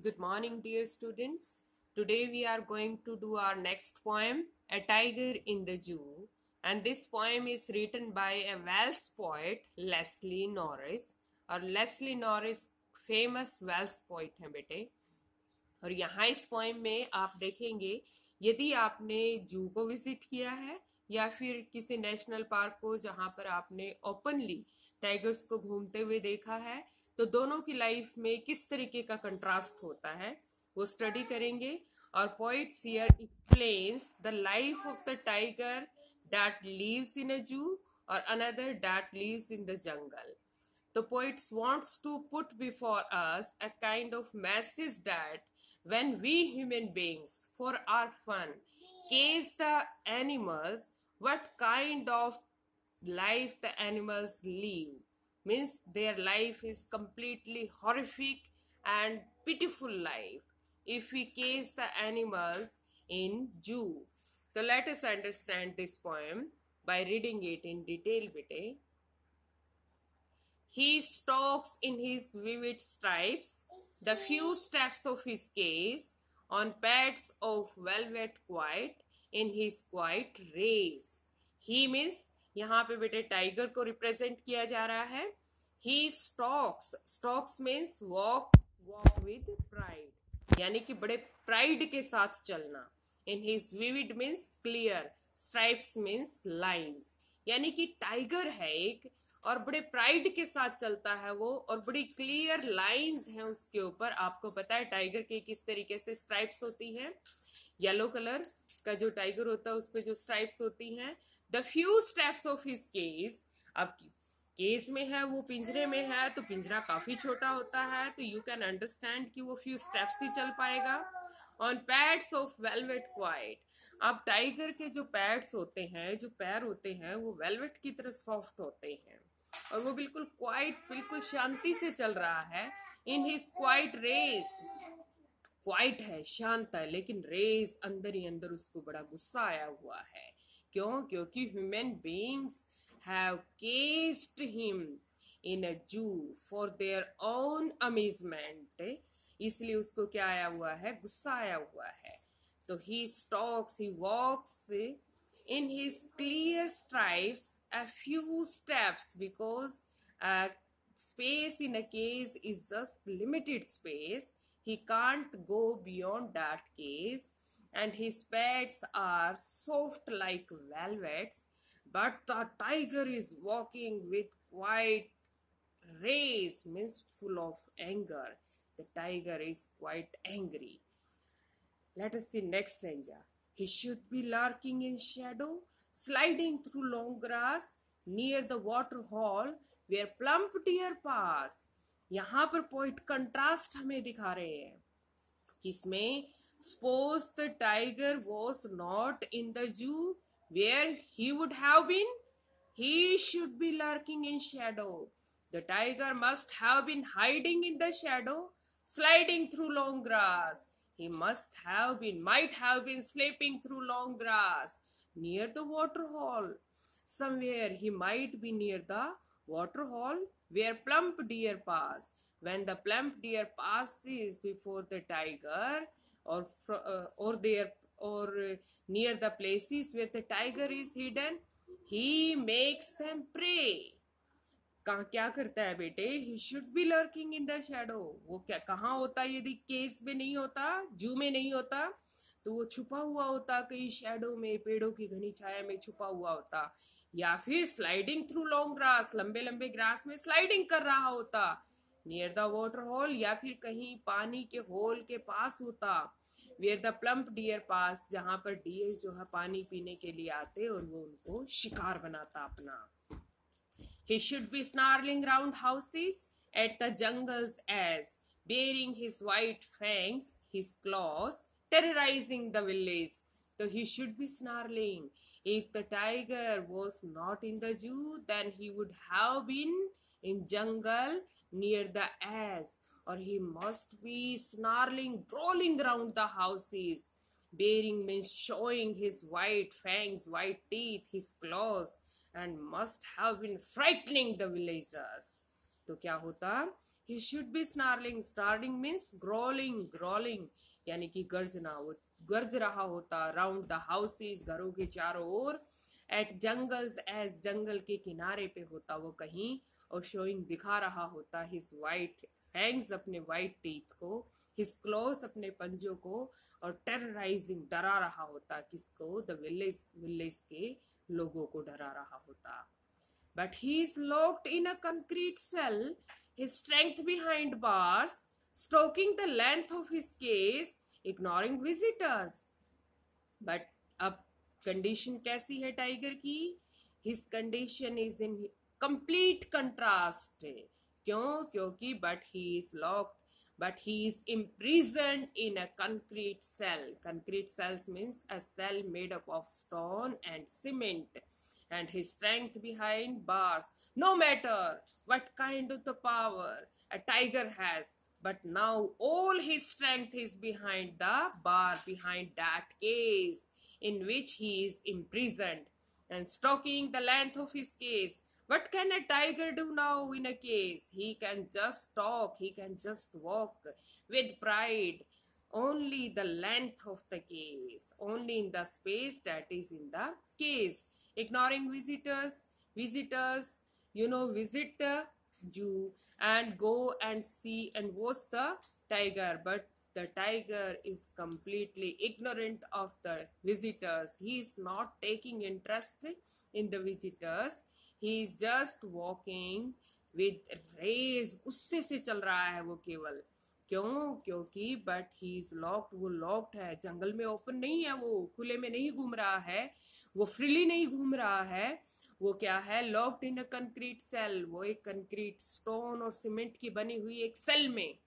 Good morning, dear students. Today we are going to do our next poem, A Tiger in the Zoo. And this poem is written by a Welsh poet, Leslie Norris. और Leslie Norris famous Welsh poet हैं बेटे. और यहाँ इस poem में आप देखेंगे, यदि आपने जू को विजिट किया है या फिर किसी नेशनल पार्क को जहाँ पर आपने ओपनली टाइगर्स को घूमते हुए देखा है, तो दोनों की लाइफ में किस तरीके का कंट्रास्ट होता है वो स्टडी करेंगे. और poets here explains the life of the tiger that lives in a zoo और another that lives in the jungle. The poet wants to put before us a kind of message that when we human beings, for our fun, cage the animals, what kind of life the animals live. Means their life is completely horrific and pitiful life if we cage the animals in zoo. So let us understand this poem by reading it in detail, bete. He stalks in his vivid stripes, the few steps of his cage, on pads of velvet quiet, in his quiet race. He means यहाँ पे बेटे tiger को represent किया जा रहा है. He stalks, stalks means walk with pride, यानी कि बड़े प्राइड के साथ चलना. In his vivid means clear, stripes means lines, यानी कि टाइगर है एक और बड़े प्राइड के साथ चलता है वो, और बड़ी क्लियर लाइंस हैं उसके ऊपर. आपको पता है टाइगर के किस तरीके से स्ट्राइप्स होती हैं. येलो कलर का जो टाइगर होता है उस पे जो स्ट्राइप्स होती हैं. The few steps of his cage, अब केज में है, वो पिंजरे में है, तो पिंजरा काफी छोटा होता है, तो यू कैन अंडरस्टैंड कि वो फ्यू स्टेप्स ही चल पाएगा. On pads of velvet quite, अब टाइगर के जो पैड्स होते हैं, जो पैर होते हैं, वो वेलवेट की तरह सॉफ्ट होते हैं और वो बिल्कुल क्वाइट, बिल्कुल शांति से चल रहा है. In his quiet rage, quiet है, शांत है, लेकिन रेस अंदर ही अंदर उसको बड़ा गुस्सा आया हुआ है. क्यों? क्योंकि human beings have caged him in a zoo for their own amazement. इसलिए उसको क्या आया हुआ है? गुस्सा आया हुआ है. तो he stalks, he walks in his clear stripes a few steps, because space in a cage is just limited space. He can't go beyond that cage, and his pads are soft like velvets. But the tiger is walking with quite race, means full of anger. The tiger is quite angry. Let us see next stanza. He should be lurking in shadow, sliding through long grass, near the water hole where plump deer pass. यहाँ पर point contrast हमें दिखा रहे हैं. किसमें? Suppose the tiger was not in the zoo, where he would have been? He should be lurking in shadow. The tiger must have been hiding in the shadow, sliding through long grass. He might have been sleeping through long grass near the water hole. Somewhere he might be near the water hole where plump deer pass. When the plump deer passes before the tiger, or near the places where the tiger is hidden, he makes them prey. क्या करता है बेटे? He should be lurking in the shadow. वो क्या कहाँ होता है? यदि केज में नहीं होता, जू में नहीं होता, तो वो छुपा हुआ होता कहीं शैडो में, पेड़ों की घनी छाया में छुपा हुआ होता. या फिर स्लाइडिंग थ्रू लॉन्ग ग्रास, लंबे लंबे ग्रास में स्लाइडिंग कर रहा होता. नियर द वाटर होल, या फिर कहीं पानी के होल के पास होता. वेयर द प्लम्प डियर पास, जहां पर डियर जो है पानी पीने के लिए आते और वो उनको शिकार बनाता अपना. He should be snarling round houses at the jungle's edge, baring his white fangs, his claws, terrorizing the village. So he should be snarling. If the tiger was not in the zoo, then he would have been in jungle near the edge, or he must be snarling, crawling around the houses. Baring means showing his white fangs, white teeth, his claws, and must have been frightening the villagers. तो क्या होता, he should be snarling, snarling means gruelling, gruelling यानी कि गर्जना, वो गर्ज रहा होता राउंड द हाउसेस, घरों के चारों ओर, एट जंगल्स एज जंगल के किनारे पे होता वो कहीं, और शोइंग दिखा रहा होता हिज वाइट फैंग्स, अपने वाइट टीथ को, हिज क्लोज अपने पंजों को, और टेरराइजिंग डरा रहा होता किसको, द विलेज, विलेज के लोगों को डरा रहा होता. But he is locked in a concrete cell, his strength behind bars, stoking the length of his case, ignoring visitors. But अब कंडीशन कैसी है टाइगर की, his condition is in complete contrast. क्यों, क्योंकि but he is locked, but he is imprisoned in a concrete cell. Concrete cells means a cell made up of stone and cement, and his strength behind bars. No matter what kind of the power a tiger has, but now all his strength is behind the bar, behind that case in which he is imprisoned, and stalking the length of his case. What can a tiger do now in a case? He can just talk, he can just walk with pride, only the length of the case, only in the space that is in the case. Ignoring visitors, visitors, visit the zoo and go and see and watch the tiger, but the tiger is completely ignorant of the visitors. He is not taking interest in the visitors. He is just walking with rage, गुस्से से चल रहा है वो केवल. क्यों, क्योंकि but he is locked, वो लॉक्ड है, जंगल में ओपन नहीं है, वो खुले में नहीं घूम रहा है, वो फ्रीली नहीं घूम रहा है, वो क्या है, locked in a concrete cell, वो एक कंक्रीट स्टोन और सीमेंट की बनी हुई एक सेल में,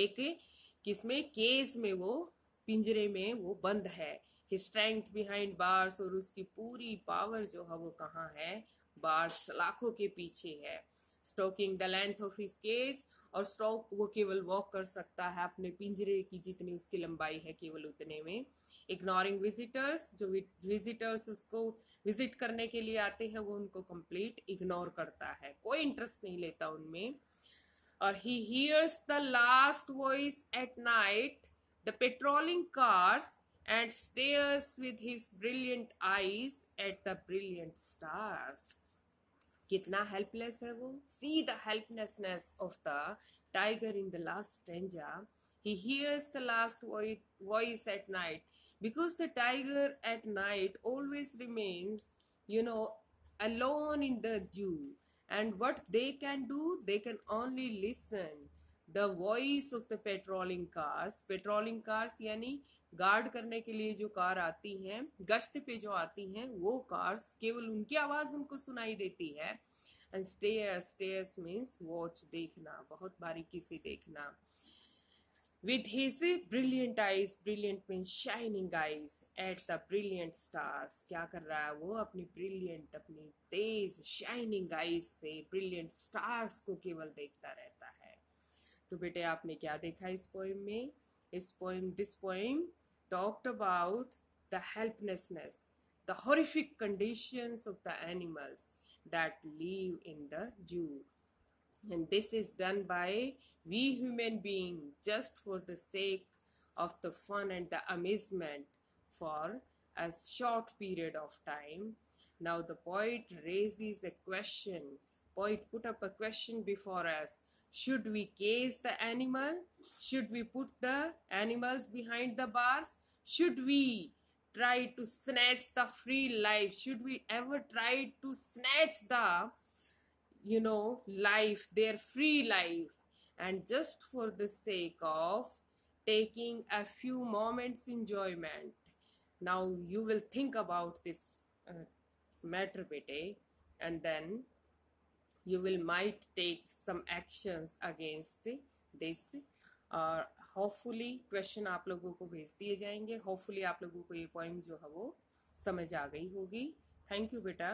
एक किसमें, केस में, वो पिंजरे में वो बंद है. हिज स्ट्रेंथ बिहाइंड बार्स, और उसकी पूरी पावर जो है वो कहाँ है, बार्स सलाखों के पीछे है. Stocking the length of his case, और स्टॉक वो केवल वॉक कर सकता है अपने पिंजरे की जितनी उसकी लंबाई है केवल उतने में. इग्नोरिंग विजिटर्स, जो विजिटर्स उसको विजिट करने के लिए आते हैं वो उनको कंप्लीट इग्नोर करता है, कोई इंटरेस्ट नहीं लेता उनमें. और he hears the last voice at night, the patrolling cars, and stares with his brilliant eyes at the brilliant stars. कितना हेल्पलेस है वो. See the helplessness of the tiger in the last stanza. He hears the last voice at night, because the tiger at night always remains, alone in the zoo. And what they can do, they can only listen the voice of the patrolling cars. Patrolling cars यानी guard करने के लिए जो car आती हैं, गश्त पे जो आती हैं, वो कार्स, केवल उनकी आवाज उनको सुनाई देती है. And stares means watch, देखना, बहुत बारीकी से देखना. With his brilliant eyes, brilliant means shining eyes, at the brilliant stars. क्या कर रहा है वो, अपनी brilliant, अपनी तेज shining eyes से brilliant stars को केवल देखता रहता है. तो बेटे आपने क्या देखा इस पोएम में, this poem talked about the helplessness, the horrific conditions of the animals that live in the zoo. And this is done by we human beings just for the sake of the fun and the amusement for a short period of time. Now the poet raises a question. Poet put up a question before us. Should we cage the animal? Should we put the animals behind the bars? Should we try to snatch the free life? Should we ever try to snatch the life, their free life, and just for the sake of taking a few moments enjoyment? Now you will think about this matter, bete, and then you will might take some actions against this. और hopefully question आप लोगों को भेज दिए जाएंगे. Hopefully आप लोगों को ये पोइम जो है वो समझ आ गई होगी. थैंक यू बेटा.